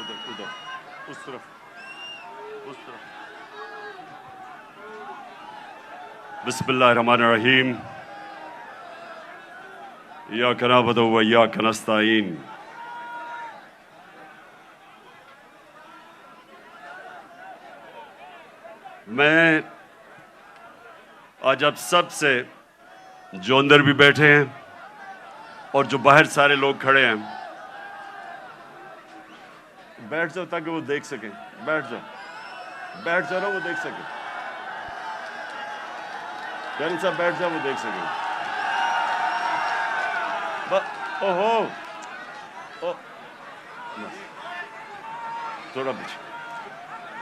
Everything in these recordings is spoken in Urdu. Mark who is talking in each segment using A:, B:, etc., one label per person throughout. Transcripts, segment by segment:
A: ادھر اس طرف بسم اللہ الرحمن الرحیم ایاک نعبد و ایاک نستعین میں آج آپ سب سے جو اندر بھی بیٹھے ہیں اور جو باہر سارے لوگ کھڑے ہیں بیٹھ جاؤ تاکہ وہ دیکھ سکیں. بیٹھ جاؤ نا وہ دیکھ سکیں. جن صاحب بیٹھ جاؤ وہ دیکھ سکیں. تھوڑا پیچھے.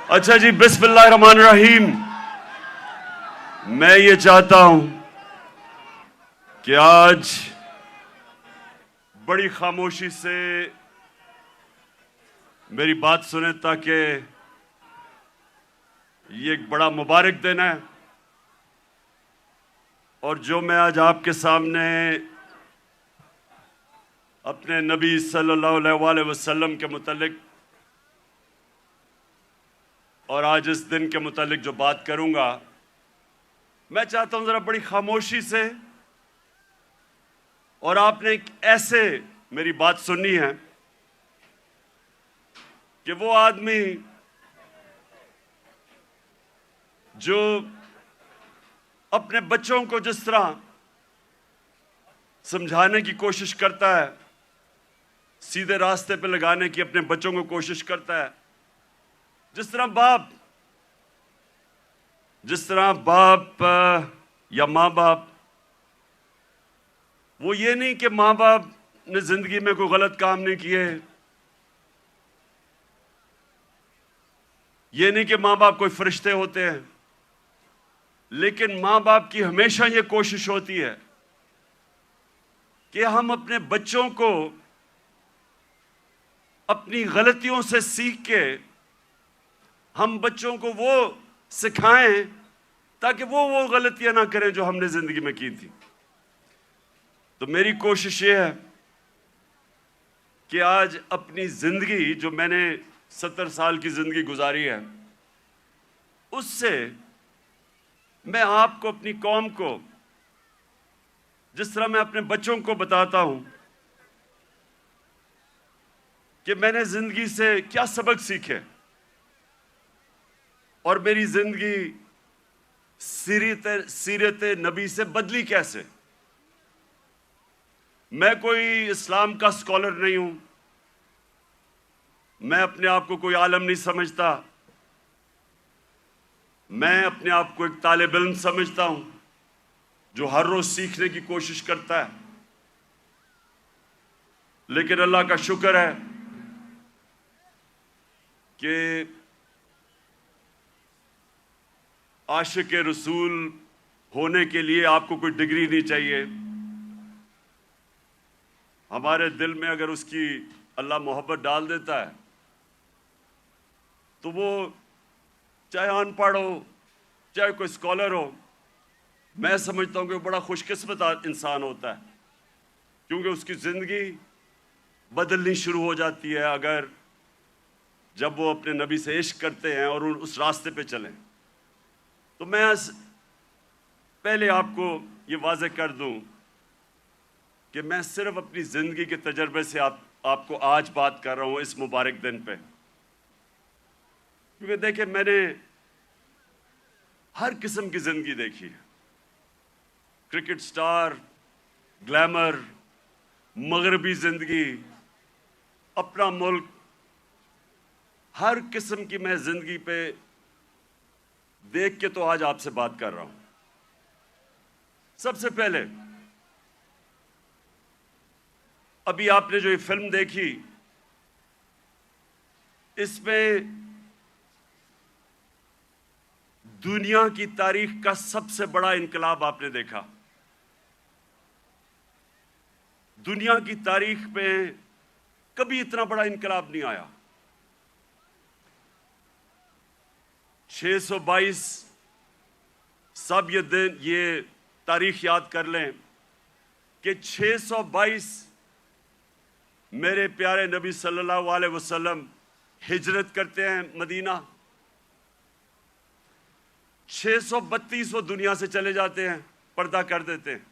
A: اچھا جی, بسم اللہ الرحمن الرحیم. میں یہ چاہتا ہوں کہ آج بڑی خاموشی سے میری بات سنیں تاکہ یہ ایک بڑا مبارک دن ہے, اور جو میں آج آپ کے سامنے اپنے نبی صلی اللہ علیہ وآلہ وسلم کے متعلق اور آج اس دن کے متعلق جو بات کروں گا, میں چاہتا ہوں ذرا بڑی خاموشی سے, اور آپ نے ایک ایسے میری بات سننی ہے کہ وہ آدمی جو اپنے بچوں کو جس طرح سمجھانے کی کوشش کرتا ہے, سیدھے راستے پہ لگانے کی اپنے بچوں کو کوشش کرتا ہے, جس طرح باپ یا ماں باپ, وہ یہ نہیں کہ ماں باپ نے زندگی میں کوئی غلط کام نہیں کیے, یہ نہیں کہ ماں باپ کوئی فرشتے ہوتے ہیں, لیکن ماں باپ کی ہمیشہ یہ کوشش ہوتی ہے کہ ہم اپنے بچوں کو اپنی غلطیوں سے سیکھ کے ہم بچوں کو وہ سکھائیں تاکہ وہ غلطیاں نہ کریں جو ہم نے زندگی میں کی تھی. تو میری کوشش یہ ہے کہ آج اپنی زندگی جو میں نے 70 سال کی زندگی گزاری ہے, اس سے میں آپ کو, اپنی قوم کو, جس طرح میں اپنے بچوں کو بتاتا ہوں کہ میں نے زندگی سے کیا سبق سیکھے اور میری زندگی سیرت نبی سے بدلی کیسے. میں کوئی اسلام کا اسکالر نہیں ہوں, میں اپنے آپ کو کوئی عالم نہیں سمجھتا, میں اپنے آپ کو ایک طالب علم سمجھتا ہوں جو ہر روز سیکھنے کی کوشش کرتا ہے. لیکن اللہ کا شکر ہے کہ عاشق رسول ہونے کے لیے آپ کو کوئی ڈگری نہیں چاہیے. ہمارے دل میں اگر اس کی اللہ محبت ڈال دیتا ہے تو وہ چاہے ان پڑھ ہو, چاہے کوئی اسکالر ہو, میں سمجھتا ہوں کہ وہ بڑا خوش قسمت انسان ہوتا ہے, کیونکہ اس کی زندگی بدلنی شروع ہو جاتی ہے اگر جب وہ اپنے نبی سے عشق کرتے ہیں اور اس راستے پہ چلیں. تو میں پہلے آپ کو یہ واضح کر دوں کہ میں صرف اپنی زندگی کے تجربے سے آپ کو آج بات کر رہا ہوں اس مبارک دن پہ, کیونکہ دیکھیں میں نے ہر قسم کی زندگی دیکھی ہے. کرکٹ سٹار, گلیمر, مغربی زندگی, اپنا ملک, ہر قسم کی میں زندگی پہ دیکھ کے تو آج آپ سے بات کر رہا ہوں. سب سے پہلے ابھی آپ نے جو یہ فلم دیکھی, اس میں دنیا کی تاریخ کا سب سے بڑا انقلاب آپ نے دیکھا. دنیا کی تاریخ میں کبھی اتنا بڑا انقلاب نہیں آیا. 622 سب یہ تاریخ یاد کر لیں کہ 622 میرے پیارے نبی صلی اللہ علیہ وسلم ہجرت کرتے ہیں مدینہ، 632 وہ دنیا سے چلے جاتے ہیں، پردہ کر دیتے ہیں۔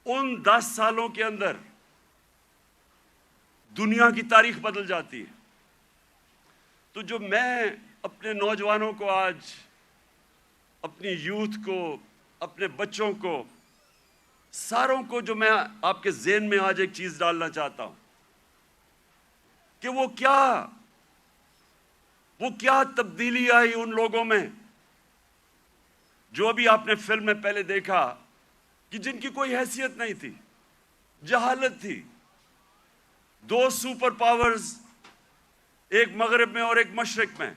A: ان 10 سالوں کے اندر دنیا کی تاریخ بدل جاتی ہے۔ تو جو میں اپنے نوجوانوں کو آج، اپنی یوتھ کو، اپنے بچوں کو، ساروں کو جو میں آپ کے ذہن میں آج ایک چیز ڈالنا چاہتا ہوں کہ وہ کیا تبدیلی آئی ان لوگوں میں جو ابھی آپ نے فلم میں پہلے دیکھا کہ جن کی کوئی حیثیت نہیں تھی، جہالت تھی، 2 سپر پاورز، ایک مغرب میں اور ایک مشرق میں،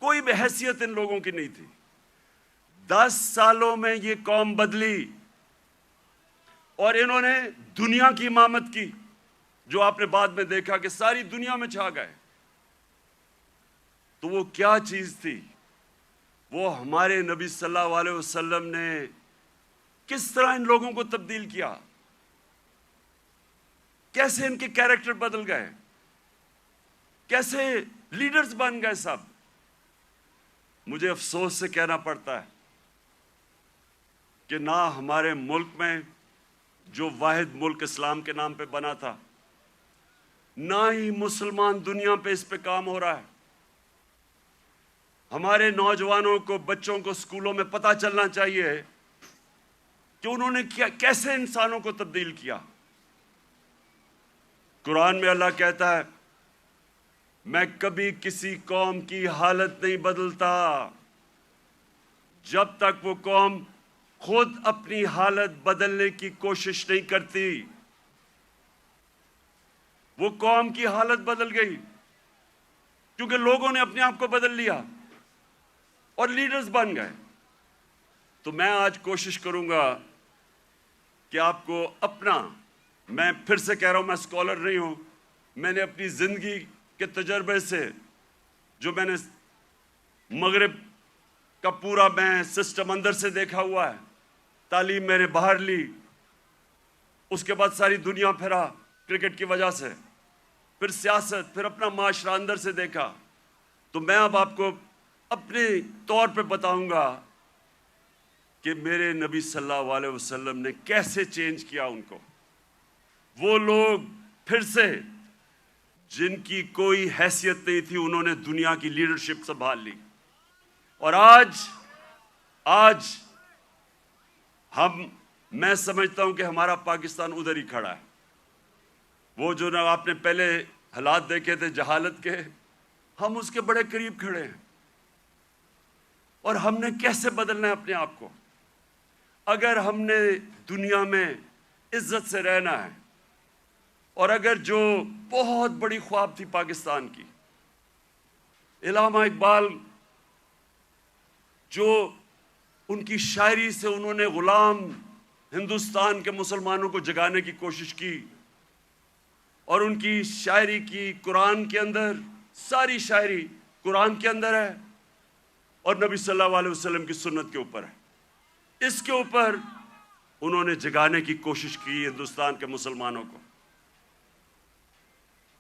A: کوئی بھی حیثیت ان لوگوں کی نہیں تھی۔ 10 سالوں میں یہ قوم بدلی اور انہوں نے دنیا کی امامت کی، جو آپ نے بعد میں دیکھا کہ ساری دنیا میں چھا گئے۔ تو وہ کیا چیز تھی؟ وہ ہمارے نبی صلی اللہ علیہ وسلم نے کس طرح ان لوگوں کو تبدیل کیا، کیسے ان کے کیریکٹر بدل گئے، کیسے لیڈرز بن گئے سب۔ مجھے افسوس سے کہنا پڑتا ہے کہ نہ ہمارے ملک میں، جو واحد ملک اسلام کے نام پہ بنا تھا، نہ ہی مسلمان دنیا پہ اس پہ کام ہو رہا ہے۔ ہمارے نوجوانوں کو، بچوں کو اسکولوں میں پتہ چلنا چاہیے کہ انہوں نے کیسے انسانوں کو تبدیل کیا۔ قرآن میں اللہ کہتا ہے، میں کبھی کسی قوم کی حالت نہیں بدلتا جب تک وہ قوم خود اپنی حالت بدلنے کی کوشش نہیں کرتی۔ وہ قوم کی حالت بدل گئی کیونکہ لوگوں نے اپنے آپ کو بدل لیا اور لیڈرز بن گئے۔ تو میں آج کوشش کروں گا کہ آپ کو میں پھر سے کہہ رہا ہوں، میں اسکالر نہیں ہوں، میں نے اپنی زندگی کے تجربے سے، جو میں نے مغرب کا پورا میں سسٹم اندر سے دیکھا ہوا ہے، تعلیم میں نے باہر لی، اس کے بعد ساری دنیا پھرا کرکٹ کی وجہ سے، پھر سیاست، پھر اپنا معاشرہ اندر سے دیکھا، تو میں اب آپ کو اپنے طور پہ بتاؤں گا کہ میرے نبی صلی اللہ علیہ وسلم نے کیسے چینج کیا ان کو۔ وہ لوگ پھر سے جن کی کوئی حیثیت نہیں تھی، انہوں نے دنیا کی لیڈرشپ سنبھال لی، اور آج میں سمجھتا ہوں کہ ہمارا پاکستان ادھر ہی کھڑا ہے۔ وہ جو نا آپ نے پہلے حالات دیکھے تھے جہالت کے، ہم اس کے بڑے قریب کھڑے ہیں، اور ہم نے کیسے بدلنا ہے اپنے آپ کو۔ اگر ہم نے دنیا میں عزت سے رہنا ہے، اور اگر جو بہت بڑی خواب تھی پاکستان کی، علامہ اقبال، جو ان کی شاعری سے انہوں نے غلام ہندوستان کے مسلمانوں کو جگانے کی کوشش کی، اور ان کی شاعری کی قرآن کے اندر، ساری شاعری قرآن کے اندر ہے اور نبی صلی اللہ علیہ وسلم کی سنت کے اوپر ہے۔ اس کے اوپر انہوں نے جگانے کی کوشش کی ہندوستان کے مسلمانوں کو۔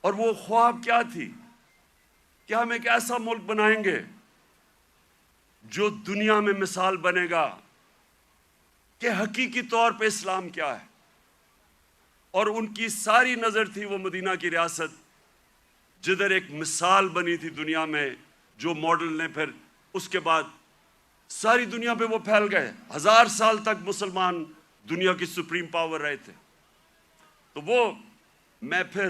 A: اور وہ خواب کیا تھی کہ ہم ایک ایسا ملک بنائیں گے جو دنیا میں مثال بنے گا کہ حقیقی طور پہ اسلام کیا ہے۔ اور ان کی ساری نظر تھی وہ مدینہ کی ریاست، جدھر ایک مثال بنی تھی دنیا میں، جو ماڈل نے پھر اس کے بعد ساری دنیا پہ وہ پھیل گئے۔ 1000 سال تک مسلمان دنیا کی سپریم پاور رہے تھے۔ تو وہ میں پھر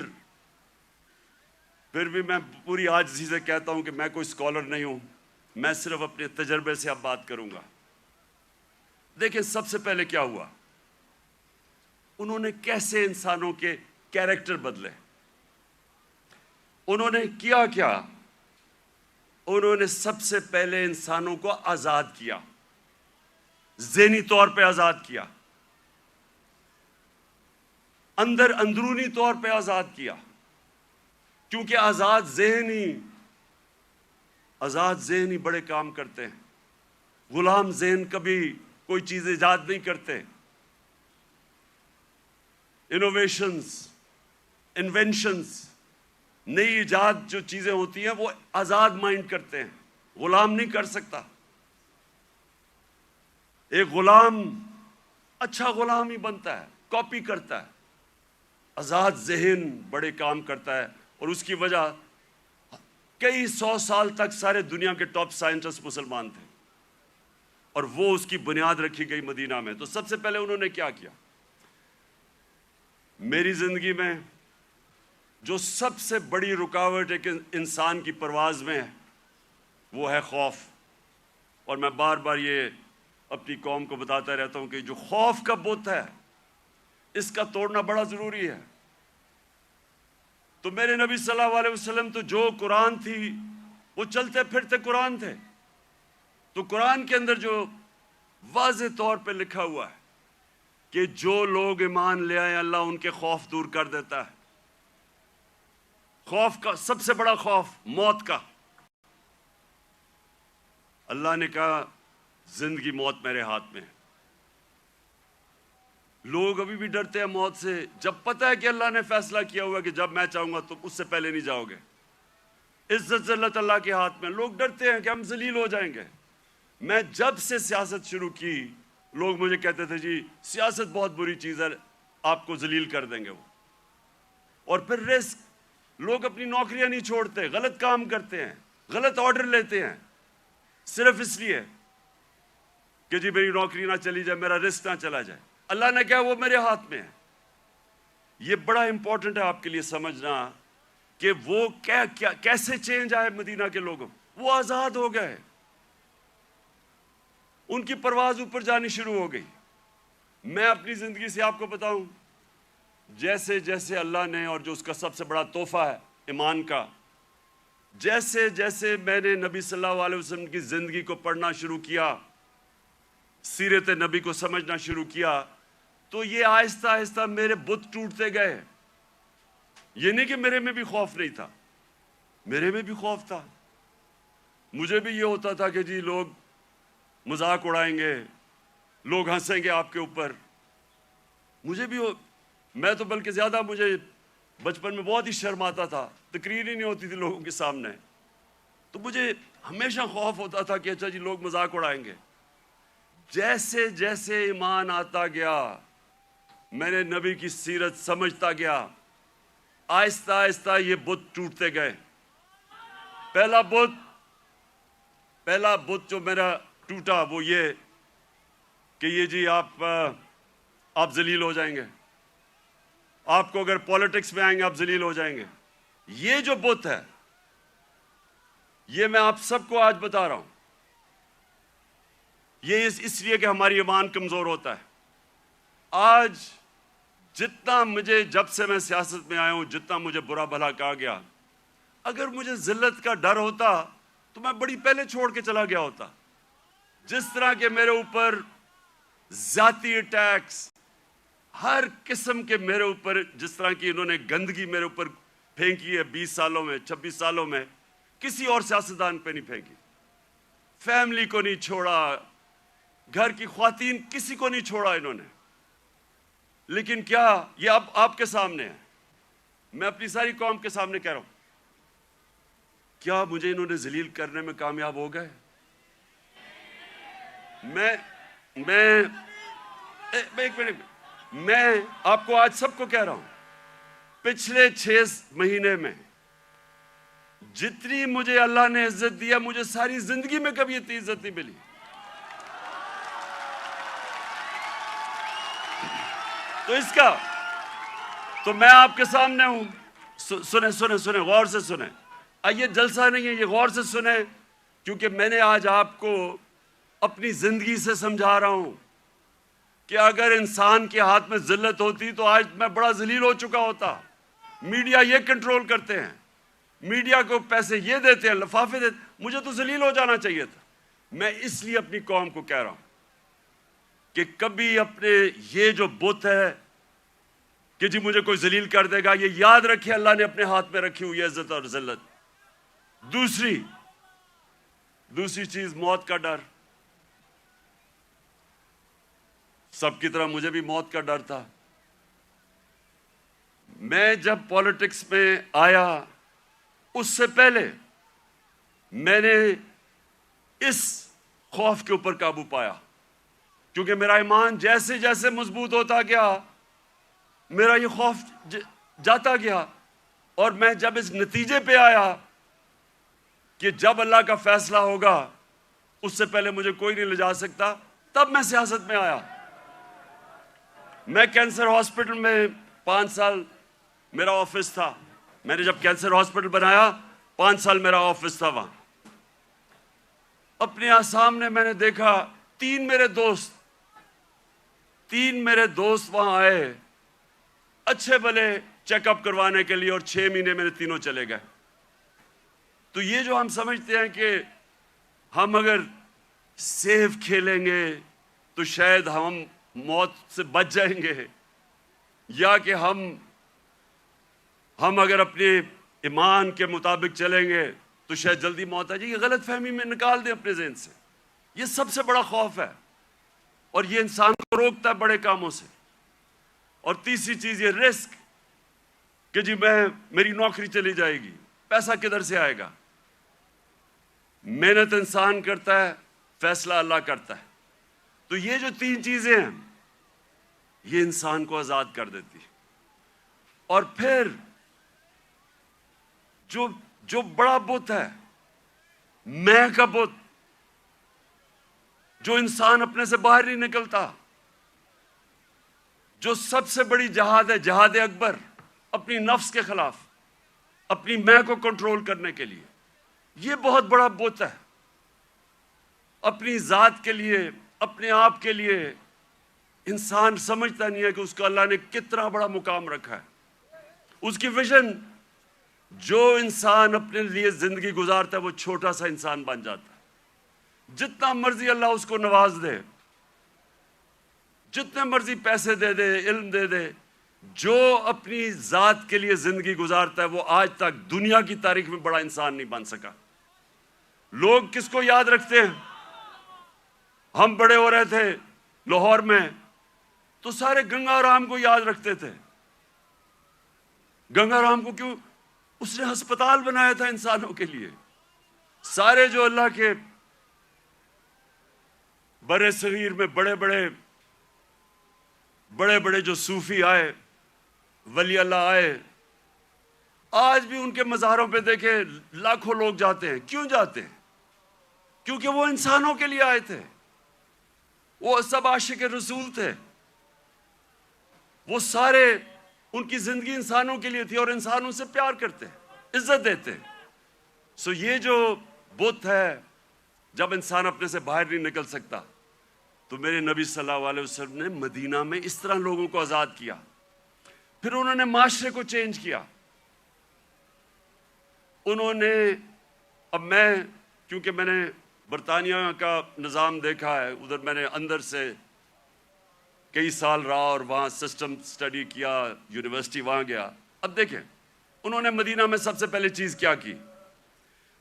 A: بھی میں پوری عاجزی سے کہتا ہوں کہ میں کوئی اسکالر نہیں ہوں، میں صرف اپنے تجربے سے اب بات کروں گا۔ دیکھیں، سب سے پہلے کیا ہوا، انہوں نے کیسے انسانوں کے کیریکٹر بدلے۔ انہوں نے کیا انہوں نے سب سے پہلے انسانوں کو آزاد کیا، ذہنی طور پہ آزاد کیا، اندرونی طور پہ آزاد کیا، کیونکہ آزاد ذہن ہی بڑے کام کرتے ہیں۔ غلام ذہن کبھی کوئی چیز ایجاد نہیں کرتے۔ انوویشنز، انوینشنز نئی ایجاد جو چیزیں ہوتی ہیں وہ آزاد مائنڈ کرتے ہیں, غلام نہیں کر سکتا. ایک غلام اچھا غلام ہی بنتا ہے, کاپی کرتا ہے. آزاد ذہن بڑے کام کرتا ہے, اور اس کی وجہ کئی 100 سال تک سارے دنیا کے ٹاپ سائنٹسٹ مسلمان تھے, اور وہ اس کی بنیاد رکھی گئی مدینہ میں. تو سب سے پہلے انہوں نے کیا کیا؟ میری زندگی میں جو سب سے بڑی رکاوٹ ایک انسان کی پرواز میں ہے وہ ہے خوف. اور میں بار بار یہ اپنی قوم کو بتاتا رہتا ہوں کہ جو خوف کا بت ہے اس کا توڑنا بڑا ضروری ہے. تو میرے نبی صلی اللہ علیہ وسلم تو جو قرآن تھی وہ چلتے پھرتے قرآن تھے. تو قرآن کے اندر جو واضح طور پہ لکھا ہوا ہے کہ جو لوگ ایمان لے آئے اللہ ان کے خوف دور کر دیتا ہے. خوف کا سب سے بڑا خوف موت کا. اللہ نے کہا زندگی موت میرے ہاتھ میں ہے. لوگ ابھی بھی ڈرتے ہیں موت سے, جب پتہ ہے کہ اللہ نے فیصلہ کیا ہوا کہ جب میں چاہوں گا تم اس سے پہلے نہیں جاؤ گے. عزت ذلت اللہ کے ہاتھ میں. لوگ ڈرتے ہیں کہ ہم ذلیل ہو جائیں گے. میں جب سے سیاست شروع کی لوگ مجھے کہتے تھے جی سیاست بہت بری چیز ہے, آپ کو ذلیل کر دیں گے وہ. اور پھر رسک, لوگ اپنی نوکریاں نہیں چھوڑتے, غلط کام کرتے ہیں, غلط آرڈر لیتے ہیں صرف اس لیے کہ جی میری نوکری نہ چلی جائے, میرا رسک نہ چلا جائے. اللہ نے کہا وہ میرے ہاتھ میں ہے. یہ بڑا امپورٹنٹ ہے آپ کے لیے سمجھنا کہ وہ کیسے چینج آئے مدینہ کے لوگوں. وہ آزاد ہو گئے, ان کی پرواز اوپر جانی شروع ہو گئی. میں اپنی زندگی سے آپ کو بتاؤں, جیسے جیسے اللہ نے, اور جو اس کا سب سے بڑا تحفہ ہے ایمان کا, جیسے جیسے میں نے نبی صلی اللہ علیہ وسلم کی زندگی کو پڑھنا شروع کیا, سیرت نبی کو سمجھنا شروع کیا, تو یہ آہستہ آہستہ میرے بت ٹوٹتے گئے. یہ نہیں کہ میرے میں بھی خوف نہیں تھا, میرے میں بھی خوف تھا. مجھے بھی یہ ہوتا تھا کہ جی لوگ مذاق اڑائیں گے, لوگ ہنسیں گے آپ کے اوپر. مجھے بھی میں تو بلکہ زیادہ, مجھے بچپن میں بہت ہی شرم آتا تھا, تقریر ہی نہیں ہوتی تھی لوگوں کے سامنے. تو مجھے ہمیشہ خوف ہوتا تھا کہ اچھا جی لوگ مذاق اڑائیں گے. جیسے جیسے ایمان آتا گیا, میں نے نبی کی سیرت سمجھتا گیا, آہستہ آہستہ یہ بت ٹوٹتے گئے. پہلا بت جو میرا ٹوٹا وہ یہ کہ یہ جی آپ ذلیل ہو جائیں گے, آپ کو اگر پالیٹکس میں آئیں گے آپ ذلیل ہو جائیں گے. یہ جو بت ہے یہ میں آپ سب کو آج بتا رہا ہوں, یہ اس لیے کہ ہماری ایمان کمزور ہوتا ہے. آج جتنا مجھے, جب سے میں سیاست میں آیا ہوں, جتنا مجھے برا بھلا کہا گیا, اگر مجھے ذلت کا ڈر ہوتا تو میں بڑی پہلے چھوڑ کے چلا گیا ہوتا. جس طرح کہ میرے اوپر ذاتی اٹیکس, ہر قسم کے میرے اوپر, جس طرح کی انہوں نے گندگی میرے اوپر پھینکی ہے 20 سالوں میں, 26 سالوں میں, کسی اور سیاستدان پہ نہیں پھینکی. فیملی کو نہیں چھوڑا, گھر کی خواتین کسی کو نہیں چھوڑا انہوں نے. لیکن کیا یہ اب آپ کے سامنے ہے, میں اپنی ساری قوم کے سامنے کہہ رہا ہوں, کیا مجھے انہوں نے ذلیل کرنے میں کامیاب ہو گئے؟ میں آپ کو آج سب کو کہہ رہا ہوں, پچھلے 6 مہینے میں جتنی مجھے اللہ نے عزت دیا, مجھے ساری زندگی میں کبھی اتنی عزت نہیں ملی. تو اس کا تو میں آپ کے سامنے ہوں. سنیں غور سے سنیں. یہ جلسہ نہیں ہے, یہ غور سے سنیں, کیونکہ میں نے آج آپ کو اپنی زندگی سے سمجھا رہا ہوں کہ اگر انسان کے ہاتھ میں ذلت ہوتی تو آج میں بڑا ذلیل ہو چکا ہوتا. میڈیا یہ کنٹرول کرتے ہیں, میڈیا کو پیسے یہ دیتے ہیں, لفافے دیتے, مجھے تو ذلیل ہو جانا چاہیے تھا. میں اس لیے اپنی قوم کو کہہ رہا ہوں کہ کبھی اپنے یہ جو بت ہے کہ جی مجھے کوئی ذلیل کر دے گا, یہ یاد رکھے اللہ نے اپنے ہاتھ میں رکھی ہوئی عزت اور ذلت. دوسری چیز موت کا ڈر. سب کی طرح مجھے بھی موت کا ڈر تھا. میں جب پالیٹکس میں آیا اس سے پہلے میں نے اس خوف کے اوپر قابو پایا، کیونکہ میرا ایمان جیسے جیسے مضبوط ہوتا گیا میرا یہ خوف جاتا گیا، اور میں جب اس نتیجے پہ آیا کہ جب اللہ کا فیصلہ ہوگا اس سے پہلے مجھے کوئی نہیں لے جا سکتا، تب میں سیاست میں آیا۔ میں کینسر ہاسپٹل میں 5 سال میرا آفس تھا، میں نے جب کینسر ہاسپٹل بنایا 5 سال میرا آفس تھا وہاں۔ اپنے سامنے میں نے دیکھا 3 میرے دوست وہاں آئے اچھے بھلے چیک اپ کروانے کے لیے، اور 6 مہینے میں تینوں چلے گئے۔ تو یہ جو ہم سمجھتے ہیں کہ ہم اگر سیف کھیلیں گے تو شاید ہم موت سے بچ جائیں گے، یا کہ ہم اگر اپنے ایمان کے مطابق چلیں گے تو شاید جلدی موت آ جائے، یہ غلط فہمی میں نکال دیں اپنے ذہن سے۔ یہ سب سے بڑا خوف ہے، اور یہ انسان کو روکتا ہے بڑے کاموں سے۔ اور تیسری چیز یہ رسک، کہ جی میری نوکری چلی جائے گی، پیسہ کدھر سے آئے گا؟ محنت انسان کرتا ہے، فیصلہ اللہ کرتا ہے۔ تو یہ جو 3 چیزیں ہیں یہ انسان کو آزاد کر دیتی۔ اور پھر جو بڑا بت ہے، میں کا بت، جو انسان اپنے سے باہر نہیں نکلتا، جو سب سے بڑی جہاد ہے، جہاد اکبر، اپنی نفس کے خلاف، اپنی میں کو کنٹرول کرنے کے لیے، یہ بہت بڑا بت ہے۔ اپنی ذات کے لیے، اپنے آپ کے لیے انسان سمجھتا نہیں ہے کہ اس کو اللہ نے کتنا بڑا مقام رکھا ہے۔ اس کی ویژن، جو انسان اپنے لیے زندگی گزارتا ہے وہ چھوٹا سا انسان بن جاتا ہے۔ جتنا مرضی اللہ اس کو نواز دے، جتنے مرضی پیسے دے دے، علم دے دے، جو اپنی ذات کے لیے زندگی گزارتا ہے وہ آج تک دنیا کی تاریخ میں بڑا انسان نہیں بن سکا۔ لوگ کس کو یاد رکھتے ہیں؟ ہم بڑے ہو رہے تھے لاہور میں تو سارے گنگا رام کو یاد رکھتے تھے۔ گنگا رام کو کیوں؟ اس نے ہسپتال بنایا تھا انسانوں کے لیے۔ سارے جو اللہ کے برے صغیر میں بڑے بڑے جو صوفی آئے، ولی اللہ آئے، آج بھی ان کے مزاروں پہ دیکھیں لاکھوں لوگ جاتے ہیں۔ کیوں جاتے ہیں؟ کیونکہ وہ انسانوں کے لیے آئے تھے، وہ سب عاشق رسول تھے، وہ سارے ان کی زندگی انسانوں کے لیے تھی، اور انسان ان سے پیار کرتے ہیں، عزت دیتے ہیں۔ سو یہ جو بت ہے، جب انسان اپنے سے باہر نہیں نکل سکتا، تو میرے نبی صلی اللہ علیہ وسلم نے مدینہ میں اس طرح لوگوں کو آزاد کیا۔ پھر انہوں نے معاشرے کو چینج کیا۔ انہوں نے، اب کیونکہ میں نے برطانیہ کا نظام دیکھا ہے، ادھر میں نے اندر سے کئی سال رہا اور وہاں سسٹم سٹڈی کیا، یونیورسٹی وہاں گیا۔ اب دیکھیں انہوں نے مدینہ میں سب سے پہلے چیز کیا کی؟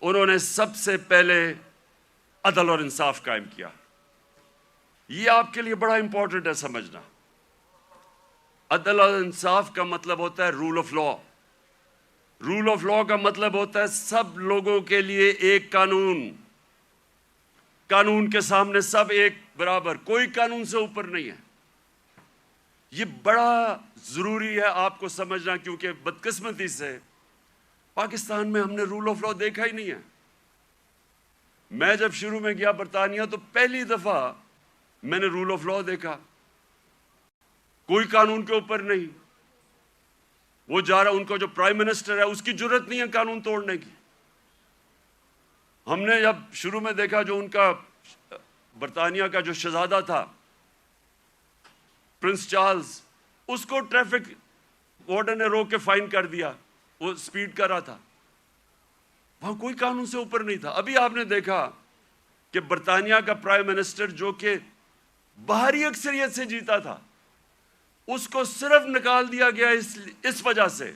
A: انہوں نے سب سے پہلے عدل اور انصاف قائم کیا۔ یہ آپ کے لیے بڑا امپورٹنٹ ہے سمجھنا۔ عدل اور انصاف کا مطلب ہوتا ہے rule of law. Rule of law کا مطلب ہوتا ہے سب لوگوں کے لیے ایک قانون، قانون کے سامنے سب ایک برابر، کوئی قانون سے اوپر نہیں ہے۔ یہ بڑا ضروری ہے آپ کو سمجھنا، کیونکہ بدقسمتی سے پاکستان میں ہم نے رول آف لا دیکھا ہی نہیں ہے۔ میں جب شروع میں گیا برطانیہ تو پہلی دفعہ میں نے رول آف لا دیکھا، کوئی قانون کے اوپر نہیں۔ وہ جا رہا، ان کا جو پرائم منسٹر ہے اس کی جرت نہیں ہے قانون توڑنے کی۔ ہم نے جب شروع میں دیکھا، جو ان کا برطانیہ کا جو شہزادہ تھا پرنس چارلز، اس کو ٹریفک وارڈن نے روک کے فائن کر دیا، وہ سپیڈ کر رہا تھا۔ وہاں کوئی قانون سے اوپر نہیں تھا۔ ابھی آپ نے دیکھا کہ برطانیہ کا پرائم منسٹر، جو کہ باہری اکثریت سے جیتا تھا، اس کو صرف نکال دیا گیا اس وجہ سے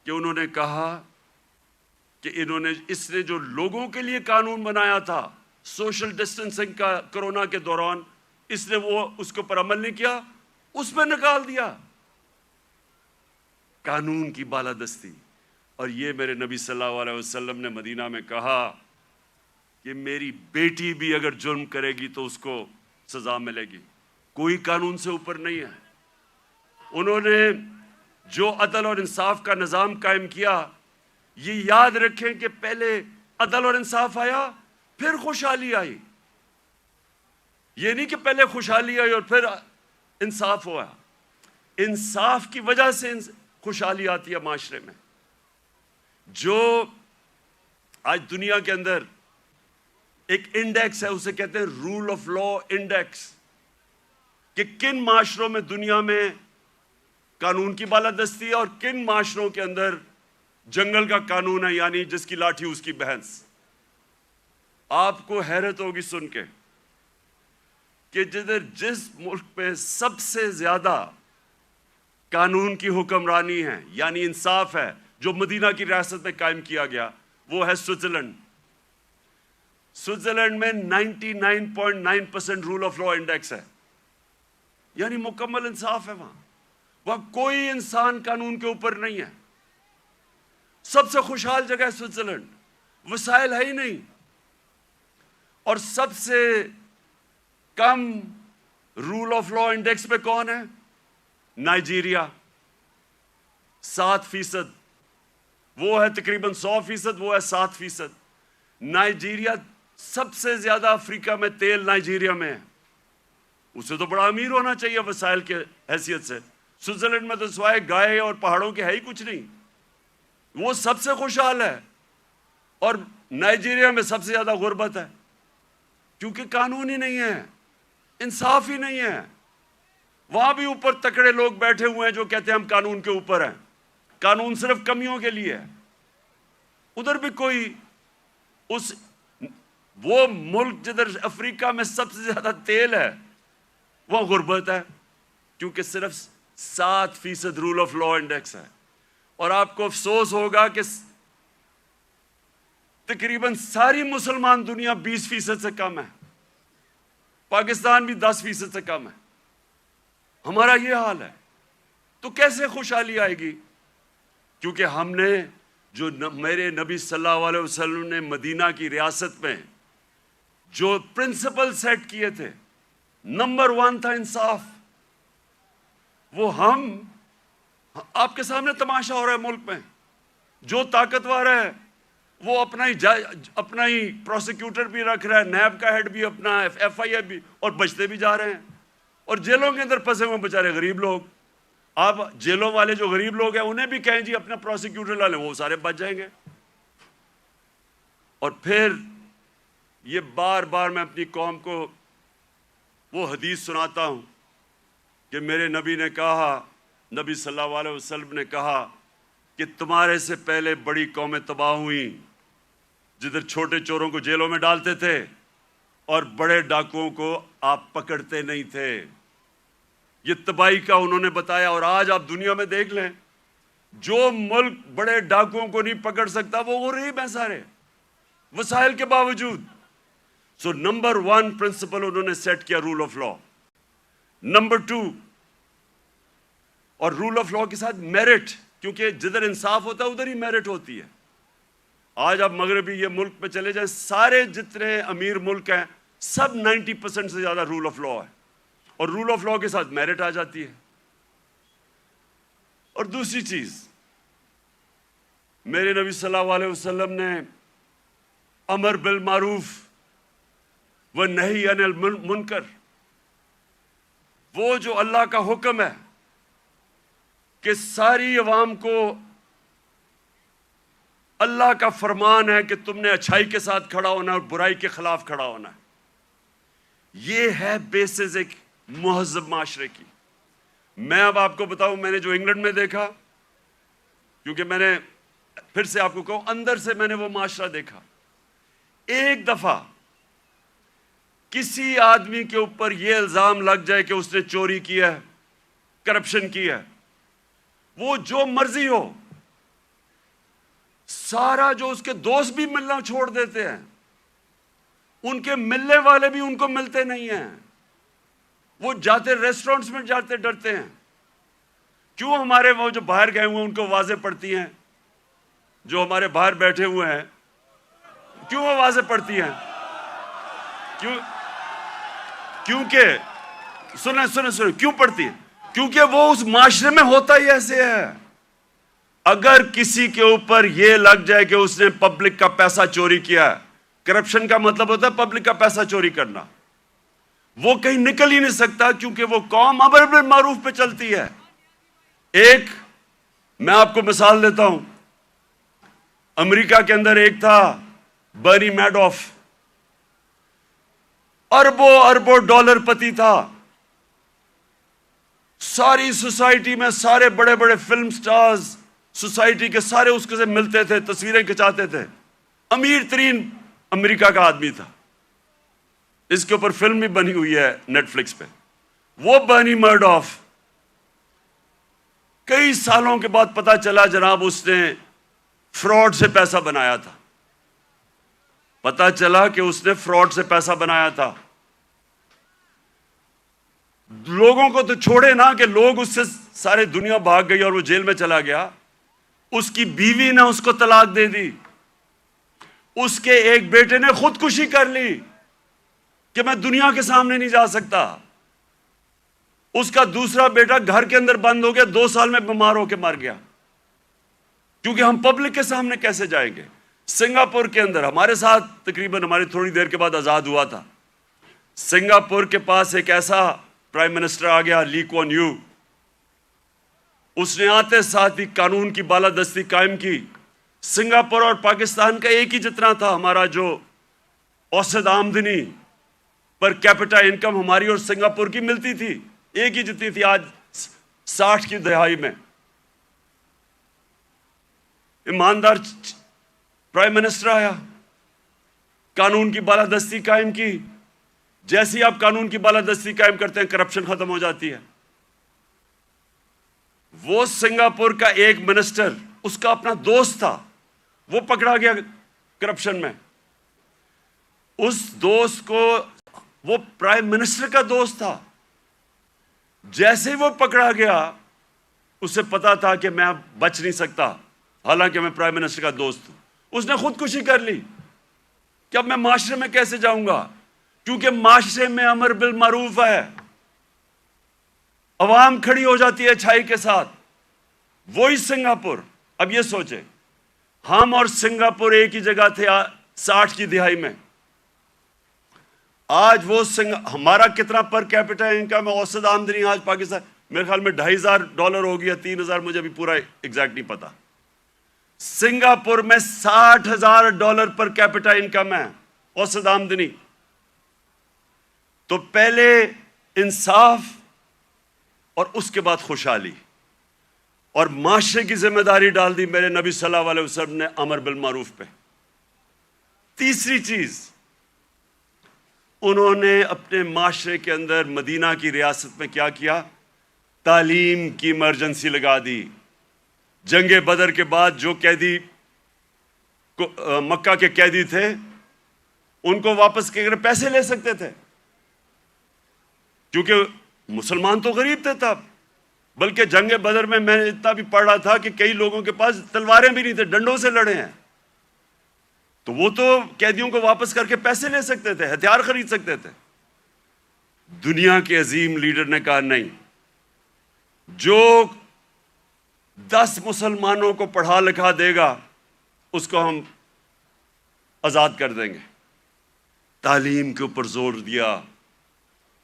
A: کہ انہوں نے کہا کہ اس نے جو لوگوں کے لیے قانون بنایا تھا سوشل ڈسٹنسنگ کا کرونا کے دوران، اس نے اس کے اوپر عمل نہیں کیا، اس پہ نکال دیا۔ قانون کی بالادستی اور یہ میرے نبی صلی اللہ علیہ وسلم نے مدینہ میں کہا کہ میری بیٹی بھی اگر جرم کرے گی تو اس کو سزا ملے گی، کوئی قانون سے اوپر نہیں ہے۔ انہوں نے جو عدل اور انصاف کا نظام قائم کیا، یہ یاد رکھیں کہ پہلے عدل اور انصاف آیا پھر خوشحالی آئی، یہ نہیں کہ پہلے خوشحالی آئی اور پھر انصاف ہوا۔ انصاف کی وجہ سے خوشحالی آتی ہے معاشرے میں۔ جو آج دنیا کے اندر ایک انڈیکس ہے، اسے کہتے ہیں رول آف لا انڈیکس، کہ کن معاشروں میں دنیا میں قانون کی بالادستی ہے اور کن معاشروں کے اندر جنگل کا قانون ہے، یعنی جس کی لاٹھی اس کی بھینس۔ آپ کو حیرت ہوگی سن کے کہ جس ملک پہ سب سے زیادہ قانون کی حکمرانی ہے، یعنی انصاف ہے، جو مدینہ کی ریاست میں قائم کیا گیا، وہ ہے سوئٹزرلینڈ۔ سوئٹزرلینڈ میں 99.9% رول آف لا انڈیکس ہے، یعنی مکمل انصاف ہے۔ وہاں کوئی انسان قانون کے اوپر نہیں ہے۔ سب سے خوشحال جگہ ہے سوئٹزرلینڈ، وسائل ہے ہی نہیں۔ اور سب سے کم رول آف لا انڈیکس پہ کون ہے؟ نائجیریا، 7%۔ وہ ہے تقریباً 100%، وہ ہے 7%۔ نائجیریا سب سے زیادہ افریقہ میں تیل نائجیریا میں ہے، اسے تو بڑا امیر ہونا چاہیے وسائل کے حیثیت سے۔ سوئٹزرلینڈ میں تو سوائے گائے اور پہاڑوں کے ہے ہی کچھ نہیں، وہ سب سے خوشحال ہے۔ اور نائجیریا میں سب سے زیادہ غربت ہے، کیونکہ قانون ہی نہیں ہے، انصاف ہی نہیں ہے۔ وہاں بھی اوپر تکڑے لوگ بیٹھے ہوئے ہیں جو کہتے ہیں ہم قانون کے اوپر ہیں، قانون صرف کمیوں کے لیے ہے۔ ادھر بھی کوئی وہ ملک جدھر افریقہ میں سب سے زیادہ تیل ہے، وہاں غربت ہے، کیونکہ صرف 7% رول آف لا انڈیکس ہے۔ اور آپ کو افسوس ہوگا کہ تقریباً ساری مسلمان دنیا 20% سے کم ہے، پاکستان بھی 10% سے کم ہے۔ ہمارا یہ حال ہے، تو کیسے خوشحالی آئے گی؟ کیونکہ ہم نے جو میرے نبی صلی اللہ علیہ وسلم نے مدینہ کی ریاست میں جو پرنسپل سیٹ کیے تھے، نمبر 1 تھا انصاف۔ وہ آپ کے سامنے تماشا ہو رہا ہے ملک میں، جو طاقتور ہے وہ اپنا ہی پروسیکیوٹر بھی رکھ رہا ہے، نیب کا ہیڈ بھی اپنا، FIA بھی، اور بچتے بھی جا رہے ہیں۔ اور جیلوں کے اندر پھنسے ہوئے بیچارے غریب لوگ، آپ جیلوں والے جو غریب لوگ ہیں انہیں بھی کہیں جی اپنا پروسیکیوٹر لا لیں، وہ سارے بچ جائیں گے۔ اور پھر یہ بار بار میں اپنی قوم کو وہ حدیث سناتا ہوں کہ میرے نبی نے کہا، نبی صلی اللہ علیہ وسلم نے کہا کہ تمہارے سے پہلے بڑی قومیں تباہ ہوئیں جدھر چھوٹے چوروں کو جیلوں میں ڈالتے تھے اور بڑے ڈاکوؤں کو آپ پکڑتے نہیں تھے۔ یہ تباہی کا انہوں نے بتایا۔ اور آج آپ دنیا میں دیکھ لیں، جو ملک بڑے ڈاکوؤں کو نہیں پکڑ سکتا وہ غریب ہیں سارے، وسائل کے باوجود۔ سو نمبر 1 پرنسپل انہوں نے سیٹ کیا رول آف لا۔ نمبر 2، اور رول آف لا کے ساتھ میرٹ، کیونکہ جدھر انصاف ہوتا ہے ادھر ہی میرٹ ہوتی ہے۔ آج آپ مغربی یہ ملک پہ چلے جائیں، سارے جتنے امیر ملک ہیں سب 90% سے زیادہ رول آف لا ہے، اور رول آف لا کے ساتھ میرٹ آ جاتی ہے۔ اور دوسری چیز، میرے نبی صلی اللہ علیہ وسلم نے امر بالمعروف و نہی عن المنکر، وہ جو اللہ کا حکم ہے کہ ساری عوام کو اللہ کا فرمان ہے کہ تم نے اچھائی کے ساتھ کھڑا ہونا ہے اور برائی کے خلاف کھڑا ہونا ہے، یہ ہے بیسز ایک مہذب معاشرے کی۔ میں اب آپ کو بتاؤں، میں نے جو انگلینڈ میں دیکھا، کیونکہ میں نے پھر سے آپ کو کہوں اندر سے میں نے وہ معاشرہ دیکھا، ایک دفعہ کسی آدمی کے اوپر یہ الزام لگ جائے کہ اس نے چوری کی ہے، کرپشن کی ہے، وہ جو مرضی ہو، سارا جو اس کے دوست بھی ملنا چھوڑ دیتے ہیں، ان کے ملنے والے بھی ان کو ملتے نہیں ہیں، وہ جاتے ریسٹورنٹس میں جاتے ڈرتے ہیں۔ کیوں؟ ہمارے وہ جو باہر گئے ہوئے ان کو واضح پڑتی ہیں جو ہمارے باہر بیٹھے ہوئے ہیں کیوں آوازیں پڑتی ہیں؟ کیونکہ سنیں کیوں پڑتی ہے؟ کیونکہ وہ اس معاشرے میں ہوتا ہی ایسے ہے. اگر کسی کے اوپر یہ لگ جائے کہ اس نے پبلک کا پیسہ چوری کیا ہے، کرپشن کا مطلب ہوتا ہے پبلک کا پیسہ چوری کرنا، وہ کہیں نکل ہی نہیں سکتا، کیونکہ وہ قوم امر بالمعروف پہ چلتی ہے. ایک میں آپ کو مثال دیتا ہوں. امریکہ کے اندر ایک تھا برنی میڈوف، اربوں ڈالر پتی تھا. ساری سوسائٹی میں سارے بڑے بڑے فلم سٹارز سوسائٹی کے سارے اس کے سے ملتے تھے، تصویریں کھچاتے تھے. امیر ترین امریکہ کا آدمی تھا. اس کے اوپر فلم بھی بنی ہوئی ہے نیٹ فلکس پہ. وہ برنی میڈوف کئی سالوں کے بعد پتا چلا جناب اس نے فراڈ سے پیسہ بنایا تھا. پتا چلا کہ اس نے فراڈ سے پیسہ بنایا تھا. لوگوں کو تو چھوڑے نا کہ لوگ اس سے سارے دنیا بھاگ گئی اور وہ جیل میں چلا گیا. اس کی بیوی نے اس کو طلاق دے دی. اس کے ایک بیٹے نے خودکشی کر لی کہ میں دنیا کے سامنے نہیں جا سکتا. اس کا دوسرا بیٹا گھر کے اندر بند ہو گیا، 2 سال میں بیمار ہو کے مر گیا. کیونکہ ہم پبلک کے سامنے کیسے جائیں گے؟ سنگاپور کے اندر ہمارے ساتھ تقریباً ہماری تھوڑی دیر کے بعد آزاد ہوا تھا. سنگاپور کے پاس ایک ایسا پرائم منسٹر آ گیا، لی کوان یو. اس نے آتے ساتھ ہی قانون کی بالادستی قائم کی. سنگاپور اور پاکستان کا ایک ہی جتنا تھا ہمارا جو اوسط آمدنی پر کیپٹا انکم ہماری اور سنگاپور کی ملتی تھی، ایک ہی جتنی تھی. آج 60 کی دہائی میں ایماندار پرائم منسٹر آیا، قانون کی بالادستی قائم کی. جیسے ہی آپ قانون کی بالادستی قائم کرتے ہیں کرپشن ختم ہو جاتی ہے. وہ سنگاپور کا ایک منسٹر، اس کا اپنا دوست تھا، وہ پکڑا گیا کرپشن میں. اس دوست کو، وہ پرائم منسٹر کا دوست تھا، جیسے ہی وہ پکڑا گیا اسے پتا تھا کہ میں اب بچ نہیں سکتا، حالانکہ میں پرائم منسٹر کا دوست ہوں. اس نے خودکشی کر لی کہ اب میں معاشرے میں کیسے جاؤں گا، کیونکہ معاشرے میں امر بالمعروف ہے. عوام کھڑی ہو جاتی ہے اچھائی کے ساتھ. وہی سنگاپور. اب یہ سوچیں، ہم اور سنگاپور ایک ہی جگہ تھے 60 کی دہائی میں. آج وہ ہمارا کتنا پر کیپٹا انکم ہے، اوسط آمدنی آج پاکستان میرے خیال میں $2,500 ہو گیا، 3,000 مجھے ابھی پورا ایگزیکٹ نہیں پتا. سنگاپور میں $60,000 پر کیپٹا انکم ہے، اوسط آمدنی. تو پہلے انصاف اور اس کے بعد خوشحالی اور معاشرے کی ذمہ داری ڈال دی میرے نبی صلی اللہ علیہ وسلم نے امر بالمعروف پہ. تیسری چیز، انہوں نے اپنے معاشرے کے اندر مدینہ کی ریاست میں کیا کیا؟ تعلیم کی ایمرجنسی لگا دی. جنگ بدر کے بعد جو قیدی مکہ کے قیدی تھے ان کو واپس کے پیسے لے سکتے تھے، کیونکہ مسلمان تو غریب تھے تب. بلکہ جنگ بدر میں نے اتنا بھی پڑھ رہا تھا کہ کئی لوگوں کے پاس تلواریں بھی نہیں تھے، ڈنڈوں سے لڑے ہیں. تو وہ تو قیدیوں کو واپس کر کے پیسے لے سکتے تھے، ہتھیار خرید سکتے تھے. دنیا کے عظیم لیڈر نے کہا نہیں، جو 10 مسلمانوں کو پڑھا لکھا دے گا اس کو ہم آزاد کر دیں گے. تعلیم کے اوپر زور دیا.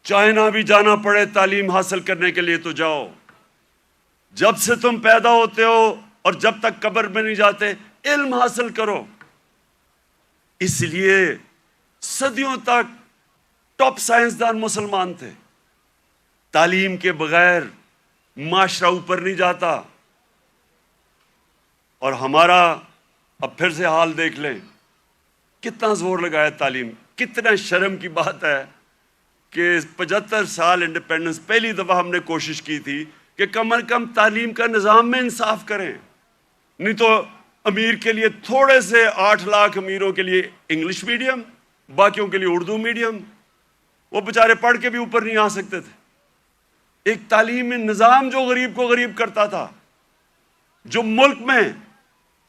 A: چائنا بھی جانا پڑے تعلیم حاصل کرنے کے لیے تو جاؤ. جب سے تم پیدا ہوتے ہو اور جب تک قبر میں نہیں جاتے علم حاصل کرو. اس لیے صدیوں تک ٹاپ سائنسدان مسلمان تھے. تعلیم کے بغیر معاشرہ اوپر نہیں جاتا. اور ہمارا اب پھر سے حال دیکھ لیں، کتنا زور لگایا تعلیم. کتنا شرم کی بات ہے کہ 75 سال انڈیپینڈنس پہلی دفعہ ہم نے کوشش کی تھی کہ کم از کم تعلیم کا نظام میں انصاف کریں. نہیں تو امیر کے لیے تھوڑے سے 8 لاکھ امیروں کے لیے انگلش میڈیم، باقیوں کے لیے اردو میڈیم. وہ بیچارے پڑھ کے بھی اوپر نہیں آ سکتے تھے. ایک تعلیمی نظام جو غریب کو غریب کرتا تھا، جو ملک میں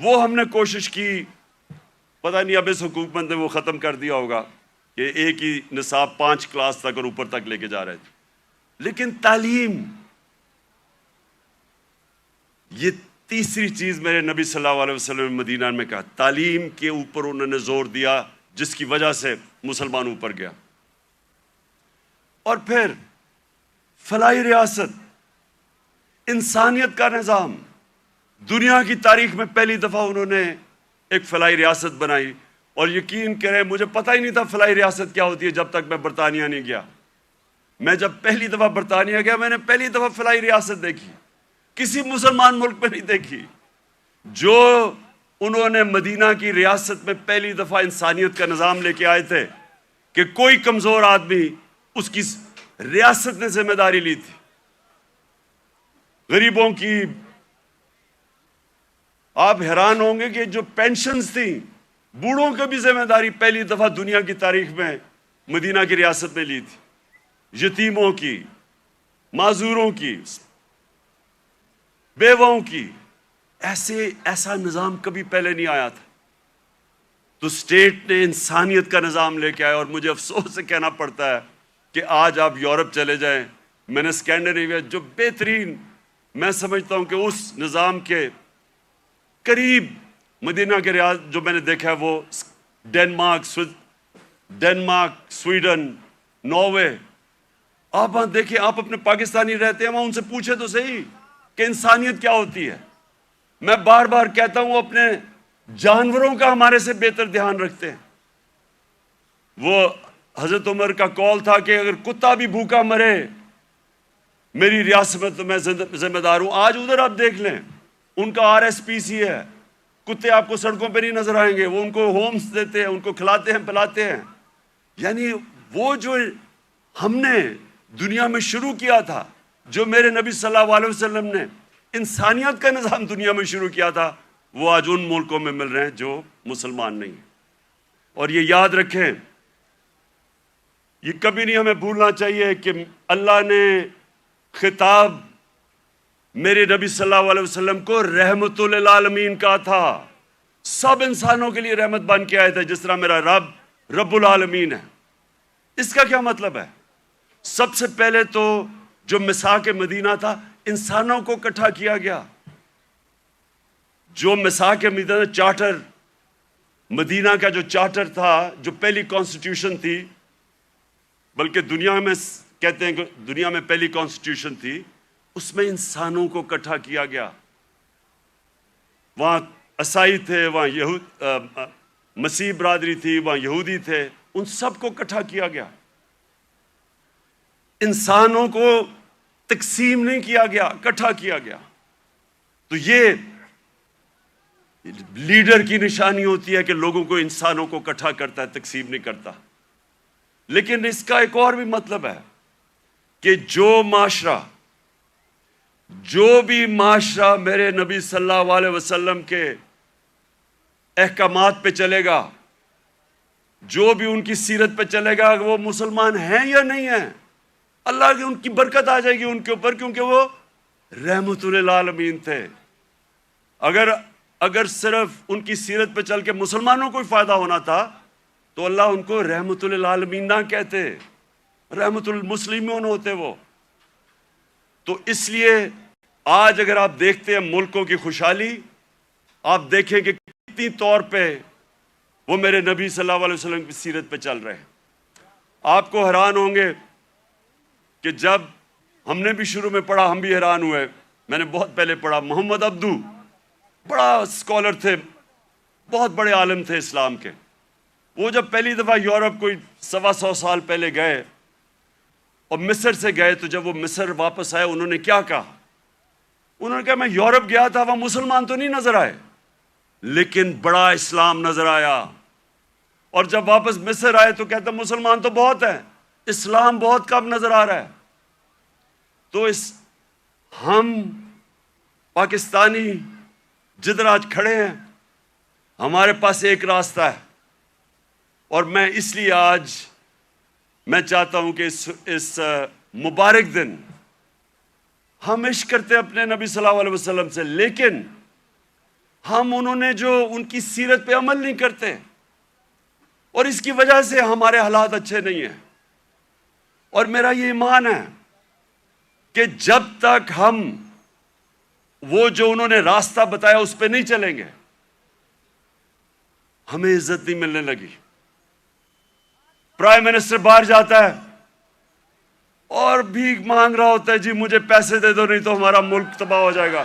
A: وہ ہم نے کوشش کی، پتہ نہیں اب اس حکومت نے وہ ختم کر دیا ہوگا کہ ایک ہی نصاب 5 کلاس تک اور اوپر تک لے کے جا رہے تھے، لیکن تعلیم، یہ تیسری چیز میرے نبی صلی اللہ علیہ وسلم نے مدینہ میں کہا، تعلیم کے اوپر انہوں نے زور دیا، جس کی وجہ سے مسلمان اوپر گیا۔ اور پھر فلاحی ریاست، انسانیت کا نظام، دنیا کی تاریخ میں پہلی دفعہ انہوں نے ایک فلاحی ریاست بنائی، اور یقین کریں مجھے پتہ ہی نہیں تھا فلاحی ریاست کیا ہوتی ہے جب تک میں برطانیہ نہیں گیا۔ میں جب پہلی دفعہ برطانیہ گیا، میں نے پہلی دفعہ فلاحی ریاست دیکھی، کسی مسلمان ملک میں نہیں دیکھی۔ جو انہوں نے مدینہ کی ریاست میں پہلی دفعہ انسانیت کا نظام لے کے آئے تھے کہ کوئی کمزور آدمی، اس کی ریاست نے ذمہ داری لی تھی، غریبوں کی۔ آپ حیران ہوں گے کہ جو پینشنز تھیں، بوڑھوں کی بھی ذمہ داری پہلی دفعہ دنیا کی تاریخ میں مدینہ کی ریاست نے لی تھی، یتیموں کی، معذوروں کی، بیواؤں کی۔ ایسا نظام کبھی پہلے نہیں آیا تھا۔ تو اسٹیٹ نے انسانیت کا نظام لے کے آیا، اور مجھے افسوس سے کہنا پڑتا ہے کہ آج آپ یورپ چلے جائیں، میں نے اسکینڈینیویا جو بہترین، میں سمجھتا ہوں کہ اس نظام کے قریب مدینہ کے ریاض جو میں نے دیکھا ہے وہ ڈینمارک، سویڈن، ناروے۔ آپ وہاں دیکھیں، آپ اپنے پاکستانی رہتے ہیں وہاں، ان سے پوچھے تو صحیح کہ انسانیت کیا ہوتی ہے۔ میں بار بار کہتا ہوں، وہ اپنے جانوروں کا ہمارے سے بہتر دھیان رکھتے ہیں۔ وہ حضرت عمر کا قول تھا کہ اگر کتا بھی بھوکا مرے میری ریاست میں تو میں ذمہ دار ہوں۔ آج ادھر آپ دیکھ لیں، ان کا RSPC ہے، کتے آپ کو سڑکوں پہ نہیں نظر آئیں گے، وہ ان کو ہومز دیتے ہیں، ان کو کھلاتے ہیں پلاتے ہیں۔ یعنی وہ جو ہم نے دنیا میں شروع کیا تھا، جو میرے نبی صلی اللہ علیہ وسلم نے انسانیت کا نظام دنیا میں شروع کیا تھا، وہ آج ان ملکوں میں مل رہے ہیں جو مسلمان نہیں ہیں۔ اور یہ یاد رکھیں، یہ کبھی نہیں ہمیں بھولنا چاہیے کہ اللہ نے خطاب میرے نبی صلی اللہ علیہ وسلم کو رحمت للعالمین کہا تھا، سب انسانوں کے لیے رحمت بن کے آئے تھے، جس طرح میرا رب رب العالمین ہے۔ اس کا کیا مطلب ہے؟ سب سے پہلے تو جو میثاق مدینہ تھا، انسانوں کو اکٹھا کیا گیا۔ جو میثاق مدینہ چارٹر، مدینہ کا جو چارٹر تھا، جو پہلی کانسٹیٹیوشن تھی، بلکہ دنیا میں کہتے ہیں کہ دنیا میں پہلی کانسٹیٹیوشن تھی، اس میں انسانوں کو اکٹھا کیا گیا۔ وہاں عیسائی تھے، وہاں مسیح برادری تھی، وہاں یہودی تھے، ان سب کو اکٹھا کیا گیا۔ انسانوں کو تقسیم نہیں کیا گیا، اکٹھا کیا گیا۔ تو یہ لیڈر کی نشانی ہوتی ہے کہ لوگوں کو، انسانوں کو اکٹھا کرتا ہے، تقسیم نہیں کرتا۔ لیکن اس کا ایک اور بھی مطلب ہے کہ جو بھی معاشرہ میرے نبی صلی اللہ علیہ وسلم کے احکامات پہ چلے گا، جو بھی ان کی سیرت پہ چلے گا، وہ مسلمان ہیں یا نہیں ہیں، اللہ کی ان کی برکت آ جائے گی ان کے اوپر، کیونکہ وہ رحمت للعالمین تھے۔ اگر صرف ان کی سیرت پہ چل کے مسلمانوں کو ہی فائدہ ہونا تھا تو اللہ ان کو رحمت للعالمین نہ کہتے، رحمت للمسلمین ہوتے وہ۔ تو اس لیے آج اگر آپ دیکھتے ہیں ملکوں کی خوشحالی، آپ دیکھیں کہ کتنی طور پہ وہ میرے نبی صلی اللہ علیہ وسلم کی سیرت پہ چل رہے ہیں۔ آپ کو حیران ہوں گے کہ جب ہم نے بھی شروع میں پڑھا، ہم بھی حیران ہوئے۔ میں نے بہت پہلے پڑھا، محمد عبدو بڑا اسکالر تھے، بہت بڑے عالم تھے اسلام کے۔ وہ جب پہلی دفعہ یورپ کوئی 125 سال پہلے گئے اور مصر سے گئے، تو جب وہ مصر واپس آئے، انہوں نے کیا کہا؟ انہوں نے کہا میں یورپ گیا تھا، وہاں مسلمان تو نہیں نظر آئے، لیکن بڑا اسلام نظر آیا۔ اور جب واپس مصر آئے تو کہتے مسلمان تو بہت ہیں، اسلام بہت کم نظر آ رہا ہے۔ تو ہم پاکستانی جدھر آج کھڑے ہیں، ہمارے پاس ایک راستہ ہے، اور میں اس لیے آج میں چاہتا ہوں کہ اس مبارک دن ہم عشق کرتے اپنے نبی صلی اللہ علیہ وسلم سے، لیکن ہم انہوں نے جو ان کی سیرت پہ عمل نہیں کرتے، اور اس کی وجہ سے ہمارے حالات اچھے نہیں ہیں۔ اور میرا یہ ایمان ہے کہ جب تک ہم وہ جو انہوں نے راستہ بتایا اس پہ نہیں چلیں گے، ہمیں عزت نہیں ملنے لگی۔ پرائم منسٹر باہر جاتا ہے اور بھیک مانگ رہا ہوتا ہے، جی مجھے پیسے دے دو نہیں تو ہمارا ملک تباہ ہو جائے گا۔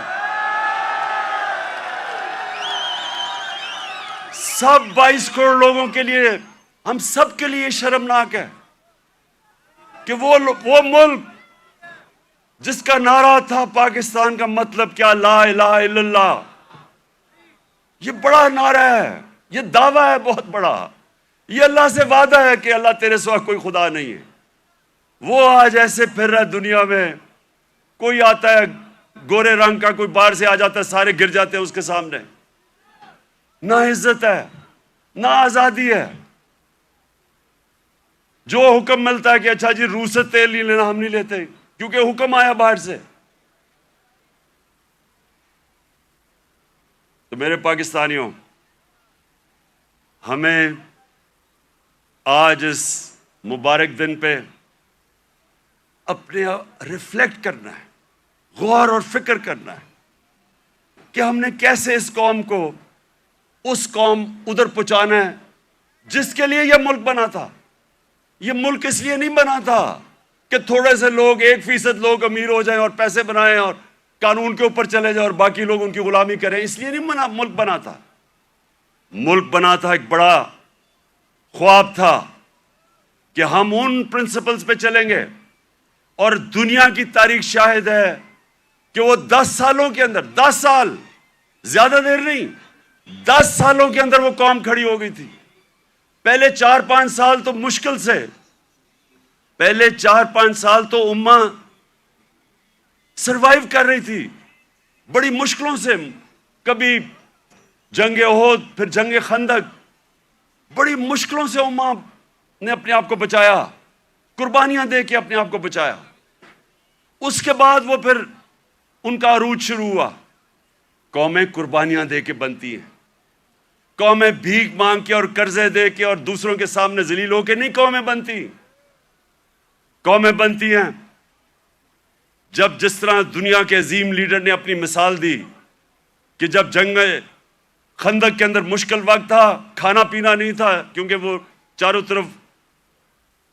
A: سب 22 کروڑ لوگوں کے لیے، ہم سب کے لیے شرمناک ہے کہ وہ ملک جس کا نعرہ تھا پاکستان کا مطلب کیا، لا الہ الا اللہ، یہ بڑا نعرہ ہے، یہ دعویٰ ہے بہت بڑا، یہ اللہ سے وعدہ ہے کہ اللہ تیرے سوا کوئی خدا نہیں ہے، وہ آج ایسے پھر رہا ہے دنیا میں۔ کوئی آتا ہے گورے رنگ کا، کوئی باہر سے آ جاتا ہے، سارے گر جاتے ہیں اس کے سامنے۔ نہ عزت ہے، نہ آزادی ہے۔ جو حکم ملتا ہے کہ اچھا جی روس سے تیل نہیں لینا، ہم نہیں لیتے کیونکہ حکم آیا باہر سے۔ تو میرے پاکستانیوں، ہمیں آج اس مبارک دن پہ اپنے ریفلیکٹ کرنا ہے، غور اور فکر کرنا ہے کہ ہم نے کیسے اس قوم کو اس قوم ادھر پہنچانا ہے جس کے لیے یہ ملک بنا تھا۔ یہ ملک اس لیے نہیں بنا تھا کہ تھوڑے سے لوگ، 1% لوگ امیر ہو جائیں اور پیسے بنائیں اور قانون کے اوپر چلے جائیں اور باقی لوگ ان کی غلامی کریں، اس لیے نہیں ملک بنا تھا۔ ملک بنا تھا، ایک بڑا خواب تھا کہ ہم ان پرنسپلز پہ چلیں گے، اور دنیا کی تاریخ شاہد ہے کہ وہ 10 سالوں کے اندر، 10 سال، زیادہ دیر نہیں، 10 سالوں کے اندر وہ قوم کھڑی ہو گئی تھی۔ پہلے 4-5 سال تو مشکل سے، پہلے 4-5 سال تو امہ سروائیو کر رہی تھی بڑی مشکلوں سے، کبھی جنگ احد، پھر جنگ خندق، بڑی مشکلوں سے امہ نے اپنے آپ کو بچایا، قربانیاں دے کے اپنے آپ کو بچایا۔ اس کے بعد وہ پھر ان کا عروج شروع ہوا۔ قومیں قربانیاں دے کے بنتی ہیں، قومیں بھیک مانگ کے اور قرضے دے کے اور دوسروں کے سامنے ذلیل ہو کے نہیں قومیں بنتی۔ قومیں بنتی ہیں جب، جس طرح دنیا کے عظیم لیڈر نے اپنی مثال دی کہ جب جنگ خندق کے اندر مشکل وقت تھا، کھانا پینا نہیں تھا کیونکہ وہ چاروں طرف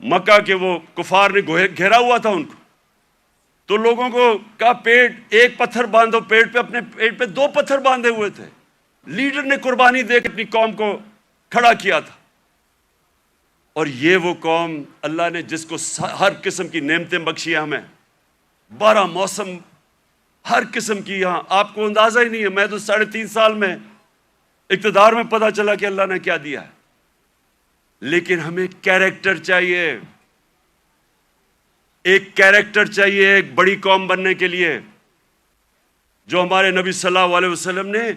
A: مکہ کے وہ کفار نے گھیرا ہوا تھا ان کو، تو لوگوں کو کہا پیٹ ایک پتھر باندھو پیٹ پہ، اپنے پیٹ پہ 2 پتھر باندھے ہوئے تھے۔ لیڈر نے قربانی دے کے اپنی قوم کو کھڑا کیا تھا۔ اور یہ وہ قوم، اللہ نے جس کو ہر قسم کی نعمتیں بخشی ہیں ہمیں، 12 موسم، ہر قسم کی، یہاں آپ کو اندازہ ہی نہیں ہے۔ میں تو 3.5 سال میں اقتدار میں پتہ چلا کہ اللہ نے کیا دیا ہے۔ لیکن ہمیں کیریکٹر چاہیے، ایک کیریکٹر چاہیے ایک بڑی قوم بننے کے لیے، جو ہمارے نبی صلی اللہ علیہ وسلم نے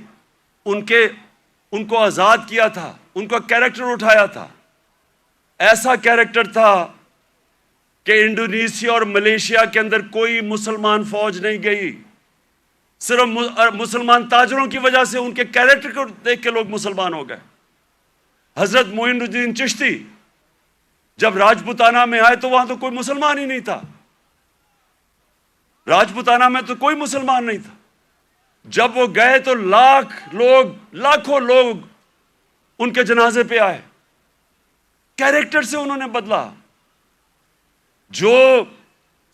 A: ان کو آزاد کیا تھا، ان کا کیریکٹر اٹھایا تھا۔ ایسا کیریکٹر تھا کہ انڈونیشیا اور ملیشیا کے اندر کوئی مسلمان فوج نہیں گئی، صرف مسلمان تاجروں کی وجہ سے، ان کے کیریکٹر کو دیکھ کے لوگ مسلمان ہو گئے۔ حضرت معین الدین چشتی جب راجپوتانہ میں آئے تو وہاں تو کوئی مسلمان ہی نہیں تھا، راجپوتانہ میں تو کوئی مسلمان نہیں تھا۔ جب وہ گئے تو لاکھوں لوگ ان کے جنازے پہ آئے۔ کیریکٹر سے انہوں نے بدلا۔ جو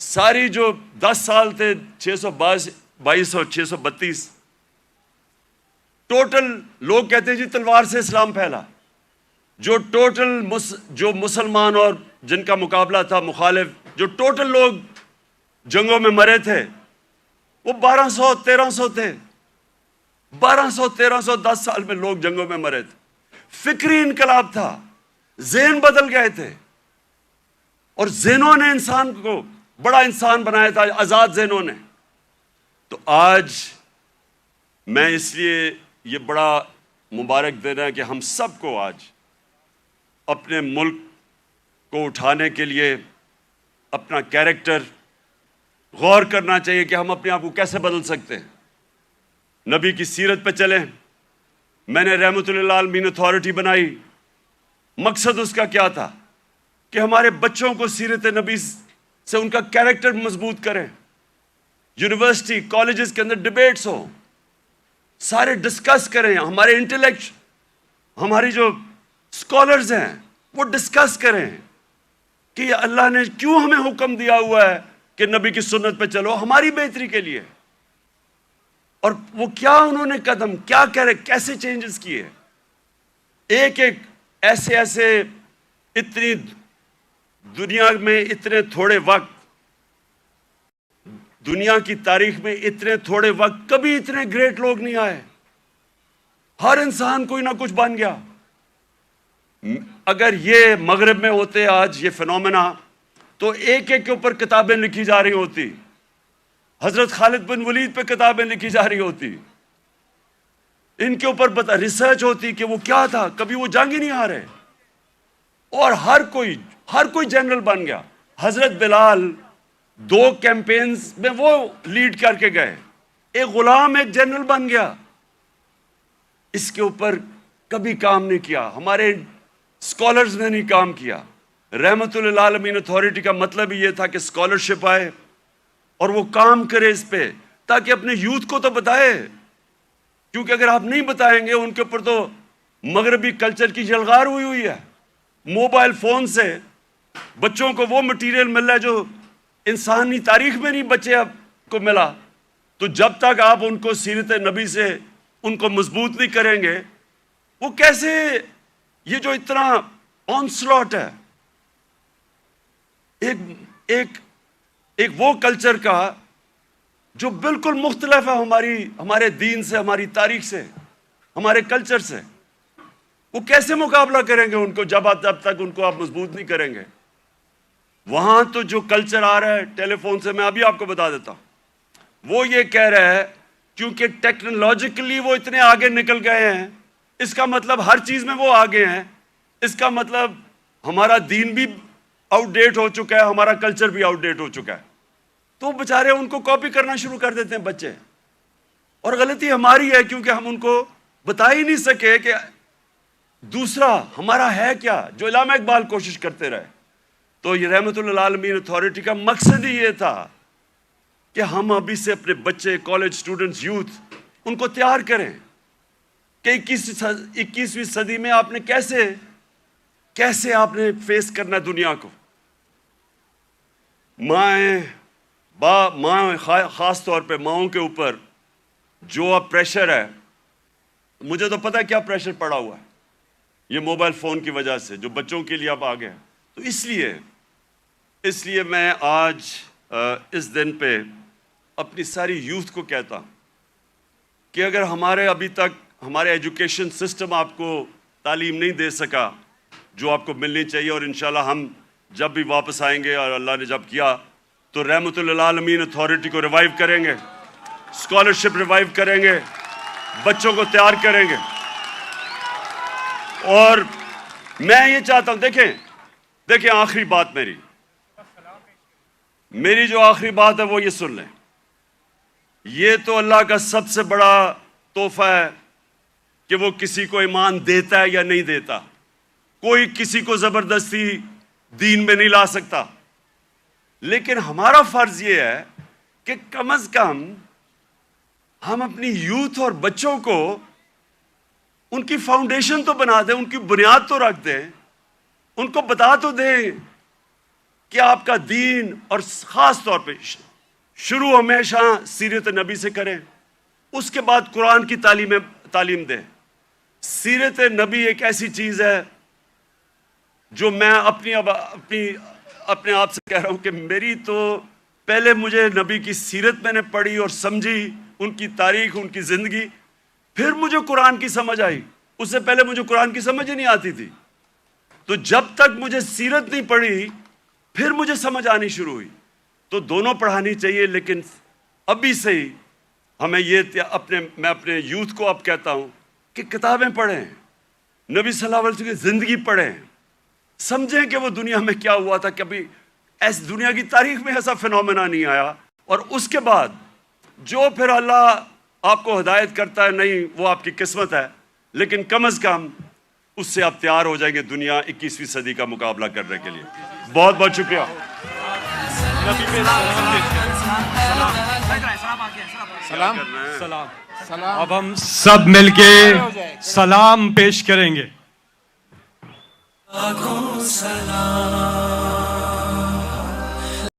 A: ساری جو 10 سال تھے، 622 اور 632، ٹوٹل لوگ کہتے ہیں جی تلوار سے اسلام پھیلا، جو ٹوٹل جو مسلمان اور جن کا مقابلہ تھا مخالف، جو ٹوٹل لوگ جنگوں میں مرے تھے وہ 1200-1300 تھے۔ 1200-1300 10 سال میں لوگ جنگوں میں مرے تھے۔ فکری انقلاب تھا، ذہن بدل گئے تھے، اور ذہنوں نے انسان کو بڑا انسان بنایا تھا، آزاد ذہنوں نے۔ تو آج میں اس لیے یہ بڑا مبارک دن ہے کہ ہم سب کو آج اپنے ملک کو اٹھانے کے لیے اپنا کیریکٹر غور کرنا چاہیے کہ ہم اپنے آپ کو کیسے بدل سکتے ہیں۔ نبی کی سیرت پہ چلیں۔ میں نے رحمت اللہ عالمین اتھارٹی بنائی، مقصد اس کا کیا تھا کہ ہمارے بچوں کو سیرت نبی سے ان کا کیریکٹر مضبوط کریں۔ یونیورسٹی کالجز کے اندر ڈیبیٹس ہوں، سارے ڈسکس کریں، ہمارے انٹلیکچ ہماری جو اسکالرز ہیں وہ ڈسکس کریں کہ اللہ نے کیوں ہمیں حکم دیا ہوا ہے کہ نبی کی سنت پہ چلو، ہماری بہتری کے لیے، اور وہ کیا انہوں نے قدم کیا کرے، کیسے چینجز کیے، ایک ایک ایسے اتنی دنیا میں اتنے تھوڑے وقت، دنیا کی تاریخ میں اتنے تھوڑے وقت کبھی اتنے گریٹ لوگ نہیں آئے۔ ہر انسان کوئی نہ کچھ بن گیا۔ اگر یہ مغرب میں ہوتے آج یہ فنومنا، تو ایک ایک کے اوپر کتابیں لکھی جا رہی ہوتی، حضرت خالد بن ولید پہ کتابیں لکھی جا رہی ہوتی، ان کے اوپر ریسرچ ہوتی کہ وہ کیا تھا، کبھی وہ جنگ ہی نہیں ہارے، اور ہر کوئی جنرل بن گیا۔ حضرت بلال 2 کیمپینز میں وہ لیڈ کر کے گئے، ایک غلام ایک جنرل بن گیا۔ اس کے اوپر کبھی کام نہیں کیا، ہمارے اسکالرز نے نہیں کام کیا۔ رحمت اللہ عالمین اتھارٹی کا مطلب ہی یہ تھا کہ اسکالرشپ آئے اور وہ کام کرے اس پہ، تاکہ اپنے یوتھ کو تو بتائے، کیونکہ اگر آپ نہیں بتائیں گے ان کے اوپر تو مغربی کلچر کی جلغار ہوئی ہے۔ موبائل فون سے بچوں کو وہ مٹیریل مل رہا ہے جو انسانی تاریخ میں نہیں بچے اب کو ملا۔ تو جب تک آپ ان کو سیرت نبی سے ان کو مضبوط نہیں کریں گے، وہ کیسے، یہ جو اتنا آنسلاٹ ہے ایک وہ کلچر کا جو بالکل مختلف ہے ہمارے دین سے، ہماری تاریخ سے، ہمارے کلچر سے، وہ کیسے مقابلہ کریں گے ان کو جب تک ان کو آپ مضبوط نہیں کریں گے۔ وہاں تو جو کلچر آ رہا ہے ٹیلی فون سے، میں ابھی آپ کو بتا دیتا ہوں، وہ یہ کہہ رہا ہے کیونکہ ٹیکنالوجیکلی وہ اتنے آگے نکل گئے ہیں، اس کا مطلب ہر چیز میں وہ آگے ہیں، اس کا مطلب ہمارا دین بھی آؤٹ ڈیٹ ہو چکا ہے، ہمارا کلچر بھی آؤٹ ڈیٹ ہو چکا ہے۔ تو بیچارے ان کو کاپی کرنا شروع کر دیتے ہیں بچے، اور غلطی ہماری ہے کیونکہ ہم ان کو بتا ہی نہیں سکے کہ دوسرا ہمارا ہے کیا، جو علامہ اقبال کوشش کرتے رہے۔ تو یہ رحمت اللہ عالمین اتھارٹی کا مقصد ہی یہ تھا کہ ہم ابھی سے اپنے بچے، کالج اسٹوڈنٹس، یوتھ، ان کو تیار کریں کہ 21ویں صدی میں آپ نے کیسے آپ نے فیس کرنا دنیا کو۔ ماں خاص طور پہ ماؤں کے اوپر جو اب پریشر ہے، مجھے تو پتہ ہے کیا پریشر پڑا ہوا ہے یہ موبائل فون کی وجہ سے، جو بچوں کے لیے اب آ گیا۔ تو اس لیے میں آج اس دن پہ اپنی ساری یوتھ کو کہتا ہوں کہ اگر ابھی تک ہمارے ایجوکیشن سسٹم آپ کو تعلیم نہیں دے سکا جو آپ کو ملنی چاہیے، اور انشاءاللہ ہم جب بھی واپس آئیں گے اور اللہ نے جب کیا تو رحمت اللہ عالمین اتھارٹی کو ریوائیو کریں گے، اسکالرشپ ریوائیو کریں گے، بچوں کو تیار کریں گے۔ اور میں یہ چاہتا ہوں، دیکھیں آخری بات میری جو آخری بات ہے وہ یہ سن لیں، یہ تو اللہ کا سب سے بڑا تحفہ ہے کہ وہ کسی کو ایمان دیتا ہے یا نہیں دیتا۔ کوئی کسی کو زبردستی دین میں نہیں لا سکتا، لیکن ہمارا فرض یہ ہے کہ کم از کم ہم اپنی یوتھ اور بچوں کو ان کی فاؤنڈیشن تو بنا دیں، ان کی بنیاد تو رکھ دیں، ان کو بتا تو دیں کہ آپ کا دین، اور خاص طور پہ شروع ہمیشہ سیرت نبی سے کریں، اس کے بعد قرآن کی تعلیم دیں۔ سیرت نبی ایک ایسی چیز ہے جو میں اپنے آپ سے کہہ رہا ہوں کہ میری تو پہلے مجھے نبی کی سیرت میں نے پڑھی اور سمجھی، ان کی تاریخ، ان کی زندگی، پھر مجھے قرآن کی سمجھ آئی۔ اس سے پہلے مجھے قرآن کی سمجھ ہی نہیں آتی تھی۔ تو جب تک مجھے سیرت نہیں پڑھی پھر مجھے سمجھ آنی شروع ہوئی۔ تو دونوں پڑھانی چاہیے، لیکن ابھی سے ہی ہمیں میں اپنے یوتھ کو اب کہتا ہوں کہ کتابیں پڑھیں، نبی صلی اللہ علیہ وسلم کی زندگی پڑھیں، سمجھیں کہ وہ دنیا میں کیا ہوا تھا۔ کبھی دنیا کی تاریخ میں ایسا فنومنا نہیں آیا اور اس کے بعد جو پھر اللہ آپ کو ہدایت کرتا ہے نہیں وہ آپ کی قسمت ہے, لیکن کم از کم اس سے آپ تیار ہو جائیں گے دنیا 21ویں صدی کا مقابلہ کرنے کے لیے. بہت بہت شکریہ.
B: سلام سلام. اب ہم سب مل کے سلام پیش کریں گے. سلام.